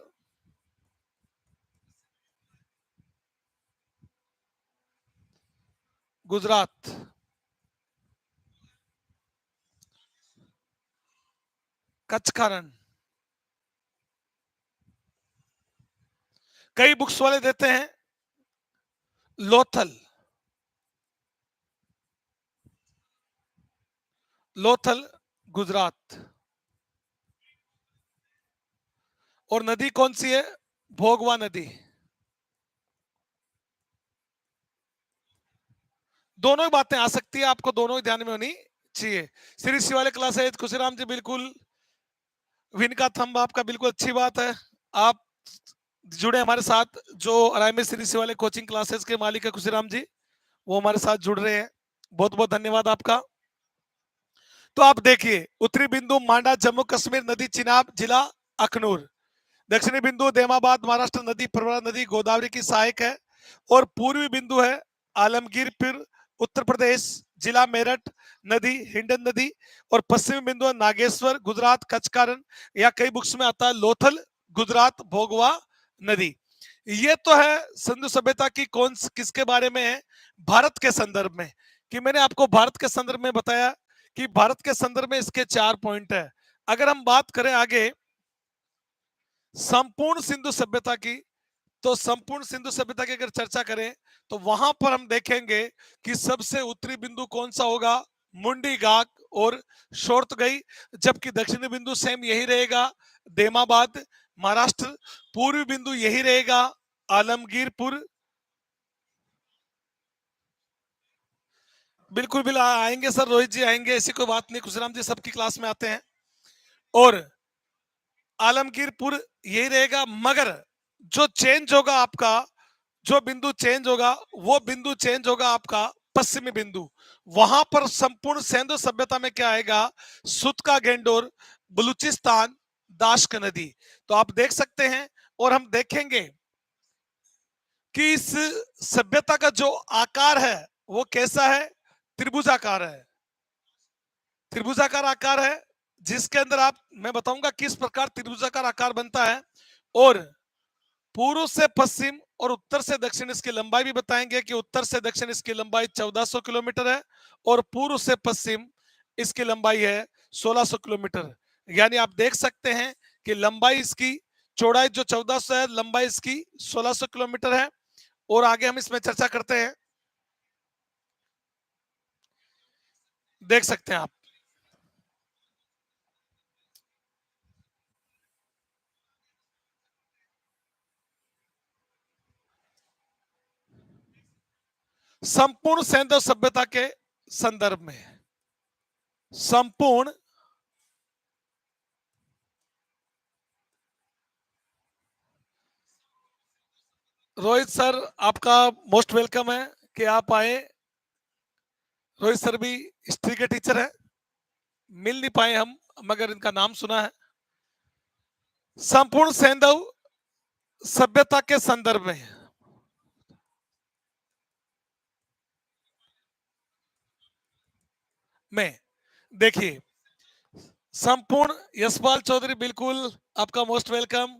B: गुजरात। कच्छ का रण कई बुक्स वाले देते हैं लोथल, लोथल गुजरात। और नदी कौन सी है? भोगवा नदी। दोनों ही बातें आ सकती है, आपको दोनों ही ध्यान में होनी चाहिए। श्री शिवालय क्लास है खुशीराम जी, बिल्कुल विन का थंब आपका, बिल्कुल अच्छी बात है। आप जुड़े हमारे साथ, जो अराइमे श्री शिवालय कोचिंग क्लासेस के मालिक है खुशीराम जी, वो हमारे साथ जुड़ रहे हैं, बहुत बहुत धन्यवाद आपका। तो आप देखिए, उत्तरी बिंदु मांडा जम्मू कश्मीर, नदी चिनाब जिला अखनूर। दक्षिणी बिंदु देमाबाद महाराष्ट्र, नदी प्रवरा नदी गोदावरी की सहायक है। और पूर्वी बिंदु है आलमगीरपुर उत्तर प्रदेश, जिला मेरठ, नदी हिंडन नदी। और पश्चिमी बिंदु है नागेश्वर गुजरात कचकारण, या कई बुक्स में आता है लोथल गुजरात भोगवा नदी। ये तो है सिंधु सभ्यता की कौन किसके बारे में है? भारत के संदर्भ में। कि मैंने आपको भारत के संदर्भ में बताया कि भारत के संदर्भ में इसके 4 पॉइंट है। अगर हम बात करें आगे संपूर्ण सिंधु सभ्यता की, तो संपूर्ण सिंधु सभ्यता की अगर चर्चा करें तो वहां पर हम देखेंगे कि सबसे उत्तरी बिंदु कौन सा होगा? मुंडी गाक और शोर्त गई। जबकि दक्षिणी बिंदु सेम यही रहेगा, देमाबाद महाराष्ट्र। पूर्वी बिंदु यही रहेगा, आलमगीरपुर। बिल्कुल बिल्कुल आएंगे सर, रोहित जी आएंगे, ऐसी कोई बात नहीं, खुशराम जी सबकी क्लास में आते हैं। और आलमगीरपुर यही रहेगा, मगर जो चेंज होगा आपका, जो बिंदु चेंज होगा, वो बिंदु चेंज होगा आपका पश्चिमी बिंदु। वहां पर संपूर्ण सिंधु सभ्यता में क्या आएगा? सुतका गेंडोर, बलूचिस्तान, दाश्क नदी। तो आप देख सकते हैं, और हम देखेंगे कि इस सभ्यता का जो आकार है वो कैसा है? त्रिभुजाकार है, त्रिभुजाकार आकार है, जिसके अंदर आप, मैं बताऊंगा किस प्रकार त्रिभुजाकार आकार बनता है। और पूर्व से पश्चिम और उत्तर से दक्षिण इसकी लंबाई भी बताएंगे कि उत्तर से दक्षिण इसकी लंबाई 1400 किलोमीटर है, और पूर्व से पश्चिम इसकी लंबाई है 1600 किलोमीटर। यानी आप देख सकते हैं कि लंबाई इसकी, चौड़ाई जो 1400 है, लंबाई इसकी 1600 किलोमीटर है। और आगे हम इसमें चर्चा करते हैं, देख सकते हैं आप। संपूर्ण सैन्य सभ्यता के संदर्भ में, संपूर्ण रोहित सर आपका मोस्ट वेलकम है कि आप आए। रोहित सर भी हिस्ट्री के टीचर हैं, मिल नहीं पाए हम, मगर इनका नाम सुना है। संपूर्ण सैंधव सभ्यता के संदर्भ में देखिए, संपूर्ण, यशपाल चौधरी बिल्कुल आपका मोस्ट वेलकम।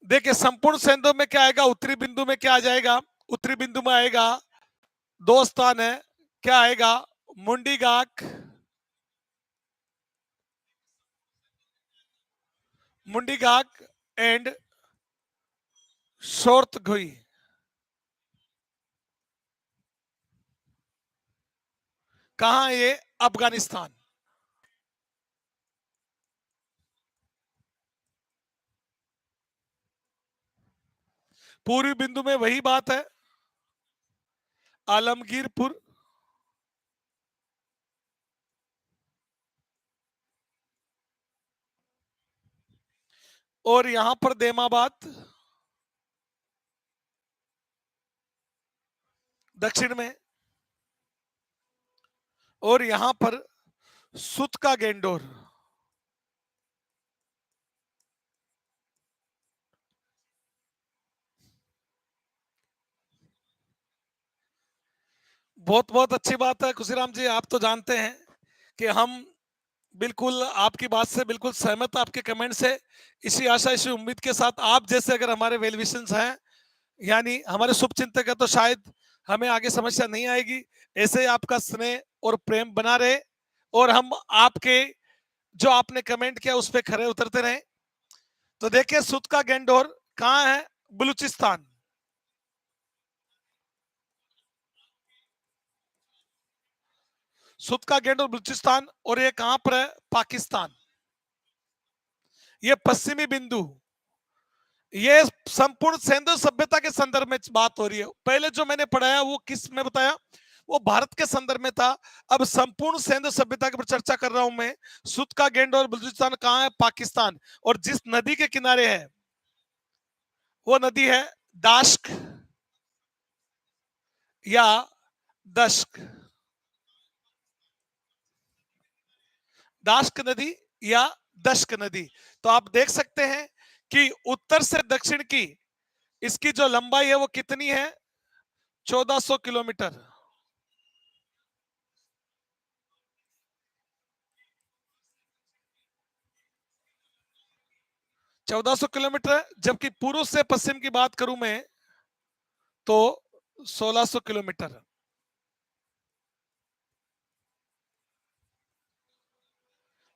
B: देखिए संपूर्ण सैंधव में क्या आएगा? उत्तरी बिंदु में क्या आ जाएगा? उत्तरी बिंदु में आएगा, दो स्थान है, क्या आएगा? मुंडी गाक, मुंडी गाक एंड शोर्त घुई। कहां ये? अफगानिस्तान। पूर्वी बिंदु में वही बात है, आलमगीरपुर। और यहां पर देमाबाद दक्षिण में। और यहां पर सुत का गेंडोर। बहुत बहुत अच्छी बात है खुशीराम जी, आप तो जानते हैं कि हम बिल्कुल आपकी बात से बिल्कुल सहमत, आपके कमेंट से। इसी आशा, इसी उम्मीद के साथ आप जैसे अगर हमारे वेल विशंस हैं, यानी हमारे शुभ चिंतक है, तो शायद हमें आगे समस्या नहीं आएगी। ऐसे ही आपका स्नेह और प्रेम बना रहे, और हम आपके जो आपने कमेंट किया उस पर खरे उतरते रहे। तो देखिए सुत का गेंडोर कहाँ है? बलूचिस्तान। सुत का गेंड और बलूचिस्तान, और ये कहां पर है? पाकिस्तान। ये पश्चिमी बिंदु, ये संपूर्ण सिंधु सभ्यता के संदर्भ में बात हो रही है। पहले जो मैंने पढ़ाया वो किस में बताया? वो भारत के संदर्भ में था। अब संपूर्ण सिंधु सभ्यता के ऊपर चर्चा कर रहा हूं मैं। सुत का गेंड और बलूचिस्तान कहां है? पाकिस्तान। और जिस नदी के किनारे है वो नदी है दाश्क या दश्क, दाश्क नदी या दश्क नदी। तो आप देख सकते हैं कि उत्तर से दक्षिण की इसकी जो लंबाई है वो कितनी है? 1400 किलोमीटर। 1400 किलोमीटर है, जबकि पूर्व से पश्चिम की बात करूं मैं तो 1600 किलोमीटर।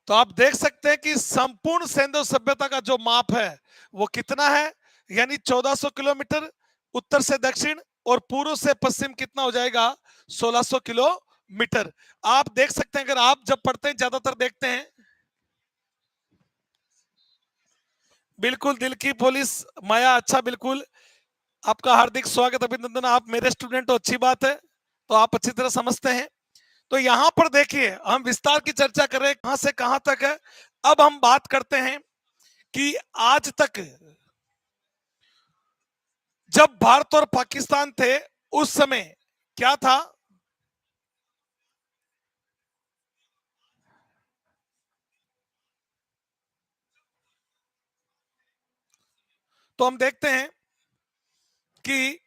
B: तो आप देख सकते हैं कि संपूर्ण सिंधु सभ्यता का जो माप है वो कितना है, यानी 1400 किलोमीटर उत्तर से दक्षिण, और पूर्व से पश्चिम कितना हो जाएगा? 1600 किलोमीटर। आप देख सकते हैं, अगर आप जब पढ़ते हैं ज्यादातर देखते हैं, बिल्कुल दिल की पुलिस माया, अच्छा, बिल्कुल आपका हार्दिक स्वागत, अभिनंदन, आप मेरे स्टूडेंट हो, अच्छी बात है, तो आप अच्छी तरह समझते हैं। तो यहां पर देखिए हम विस्तार की चर्चा कर रहे हैं, कहां से कहां तक है। अब हम बात करते हैं कि आज तक जब भारत और पाकिस्तान थे उस समय क्या था। तो हम देखते हैं कि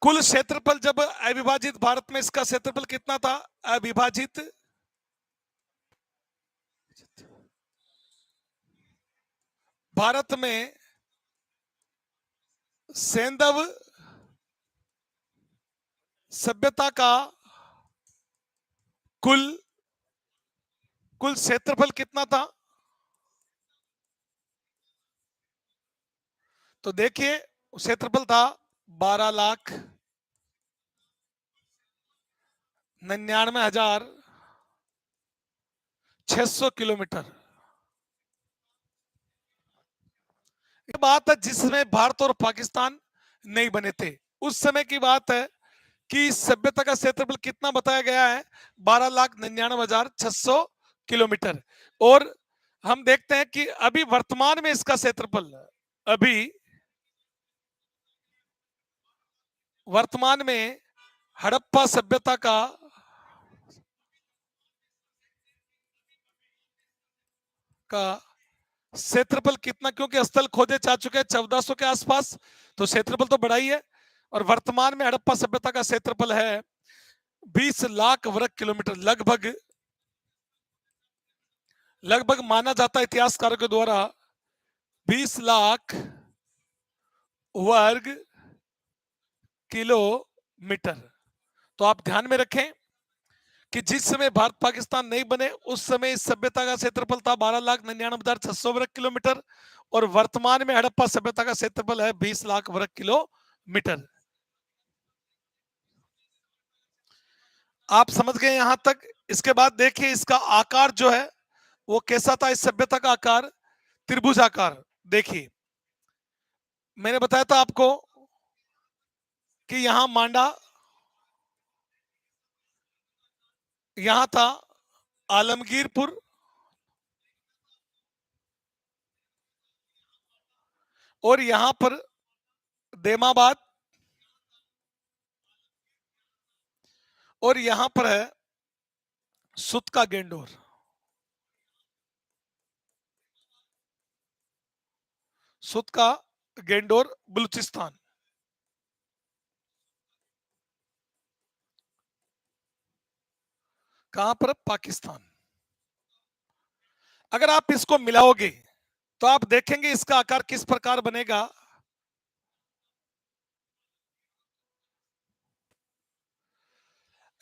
B: कुल क्षेत्रफल जब अविभाजित भारत में, इसका क्षेत्रफल कितना था अविभाजित? भारत में सैंधव सभ्यता का कुल कुल क्षेत्रफल कितना था? तो देखिए क्षेत्रफल था 12,99,600 किलोमीटर। ये बात है जिसमें भारत और पाकिस्तान नहीं बने थे, उस समय की बात है कि सभ्यता का क्षेत्रफल कितना बताया गया है? 12,99,600 किलोमीटर। और हम देखते हैं कि अभी वर्तमान में इसका क्षेत्रफल, अभी वर्तमान में हड़प्पा सभ्यता का क्षेत्रफल कितना, क्योंकि स्थल खोदे जा चुके हैं 1400 के आसपास, तो क्षेत्रफल तो बड़ा ही है। और वर्तमान में हड़प्पा सभ्यता का क्षेत्रफल है 20 लाख वर्ग किलोमीटर, लगभग लगभग माना जाता है इतिहासकारों के द्वारा 20 लाख वर्ग किलोमीटर। तो आप ध्यान में रखें कि जिस समय भारत पाकिस्तान नहीं बने उस समय इस सभ्यता का क्षेत्रफल था 12,99,600 वर्ग किलोमीटर, और वर्तमान में हड़प्पा सभ्यता का क्षेत्रफल है 20 लाख वर्ग किलोमीटर। आप समझ गए यहां तक? इसके बाद देखिए इसका आकार जो है वो कैसा था, इस सभ्यता का आकार त्रिभुजाकार। देखिए मैंने बताया था आपको कि यहां मांडा, यहां था आलमगीरपुर, और यहां पर देमाबाद, और यहां पर है सुत का गेंडोर। सुत का गेंडोर बलूचिस्तान। कहां पर? पाकिस्तान। अगर आप इसको मिलाओगे तो आप देखेंगे इसका आकार किस प्रकार बनेगा।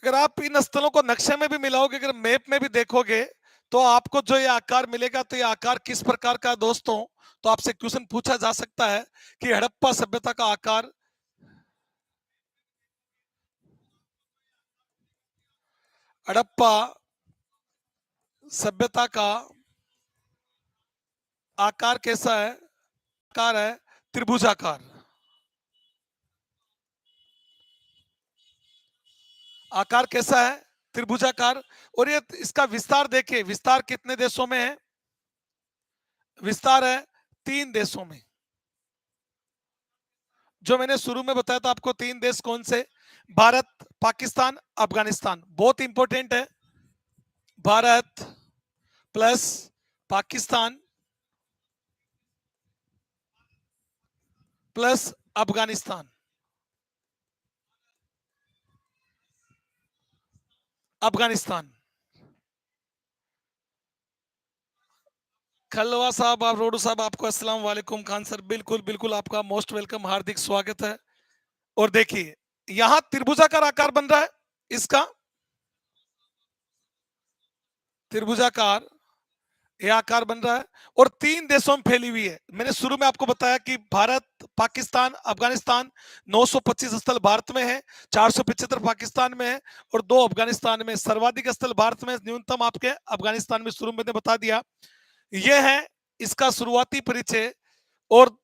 B: अगर आप इन स्थलों को नक्शे में भी मिलाओगे, अगर मैप में भी देखोगे, तो आपको जो ये आकार मिलेगा, तो ये आकार किस प्रकार का दोस्तों? तो आपसे क्वेश्चन पूछा जा सकता है कि हड़प्पा सभ्यता का आकार, हड़प्पा सभ्यता का आकार कैसा है? आकार है त्रिभुजाकार। आकार कैसा है? त्रिभुजाकार। और ये इसका विस्तार देखिए, विस्तार कितने देशों में है? विस्तार है 3 देशों में। जो मैंने शुरू में बताया था आपको, 3 देश कौन से? भारत, पाकिस्तान, अफगानिस्तान। बहुत इंपॉर्टेंट है। Bharat plus Pakistan plus Afghanistan. अफगानिस्तान। खलवा साहब, आप रोडू साहब, आपको अस्सलाम वालेकुम। खान सर, बिल्कुल बिल्कुल आपका मोस्ट वेलकम, हार्दिक स्वागत है। और देखिए यहां त्रिभुजाकार आकार बन रहा है इसका। त्रिभुजाकार ये आकार बन रहा है और 3 देशों में फैली हुई है। मैंने शुरू में आपको बताया कि भारत, पाकिस्तान, अफगानिस्तान। 925 स्थल भारत में है, 475 पाकिस्तान में है और 2 अफगानिस्तान में। सर्वाधिक स्थल भारत में, न्यूनतम आपके अफगानिस्तान में। शुरू में मैंने बता दिया। यह है इसका शुरुआती परिचय। और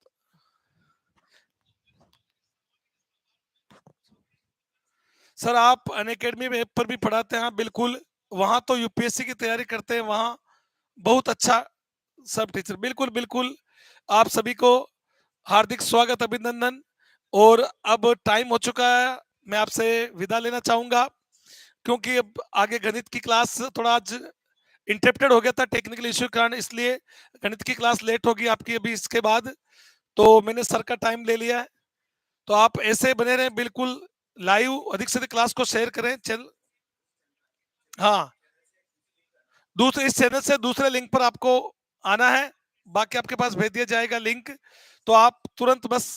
B: सर आप अनअकैडमी पर भी पढ़ाते हैं? बिल्कुल, वहां तो यूपीएससी की तैयारी करते हैं, वहां बहुत अच्छा सब टीचर। बिल्कुल बिल्कुल, आप सभी को हार्दिक स्वागत, अभिनंदन। और अब टाइम हो चुका है, मैं आपसे विदा लेना चाहूंगा क्योंकि अब आगे गणित की क्लास थोड़ा आज इंटरप्टेड हो गया था टेक्निकल इश्यू के कारण, इसलिए गणित की क्लास लेट होगी आपकी अभी इसके बाद। तो मैंने सर का टाइम ले लिया है। तो आप ऐसे बने रहें, बिल्कुल लाइव, अधिक से अधिक क्लास को शेयर करें। चल, हाँ, दूसरे इस चैनल से दूसरे लिंक पर आपको आना है, बाकी आपके पास भेज दिया जाएगा लिंक। तो आप तुरंत बस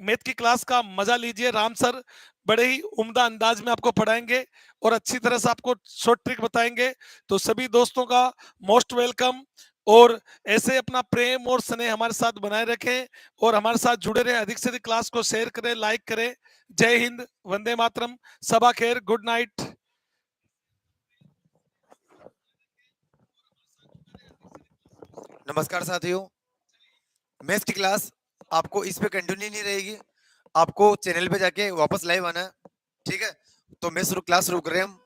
B: मैथ की क्लास का मजा लीजिए। राम सर बड़े ही उम्दा अंदाज में आपको पढ़ाएंगे और अच्छी तरह से आपको शॉर्ट ट्रिक बताएंगे। तो सभी दोस्तों का मोस्ट वेलकम। और ऐसे अपना प्रेम और स्नेह हमारे साथ बनाए रखें और हमारे साथ जुड़े रहे। अधिक से अधिक क्लास को शेयर करें, लाइक करें। जय हिंद, वंदे मातरम, सबा खैर, गुड नाइट।
A: नमस्कार साथियों, मैथ्स की क्लास आपको इस पे कंटिन्यू नहीं रहेगी, आपको चैनल पे जाके वापस लाइव आना है। ठीक है, तो मैं शुरू क्लास शुरू कर रहे हैं हम।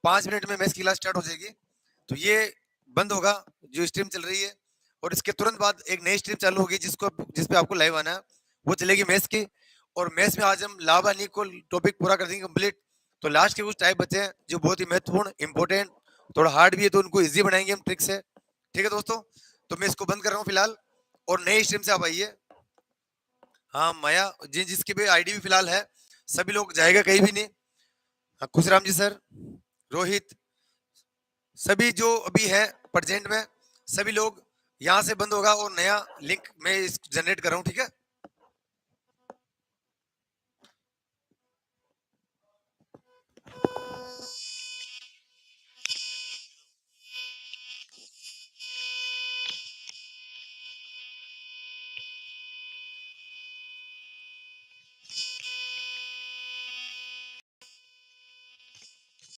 A: 5 मिनट में मैथ्स की क्लास स्टार्ट हो जाएगी। तो ये बंद होगा जो स्ट्रीम चल रही है, और इसके तुरंत बाद एक नई स्ट्रीम चालू होगी जिस पे आपको लाइव आना है। वो चलेगी मैथ्स की। और मैथ्स में आज हम लाभ हानि को टॉपिक पूरा कर देंगे कंप्लीट। तो लास्ट के कुछ टाइप बचे हैं जो बहुत ही महत्वपूर्ण, इंपॉर्टेंट, थोड़ा हार्ड भी है, तो उनको ईजी बनाएंगे हम ट्रिक से। ठीक है दोस्तों, तो मैं इसको बंद कर रहा हूँ फिलहाल, और नई स्ट्रीम से आप आइए। हाँ माया, जिसकी भी आईडी भी फिलहाल है, सभी लोग जाएगा कहीं भी नहीं। हाँ, खुशराम जी सर, रोहित, सभी जो अभी है प्रेजेंट में, सभी लोग यहाँ से बंद होगा और नया लिंक मैं जनरेट कर रहा हूँ। ठीक है।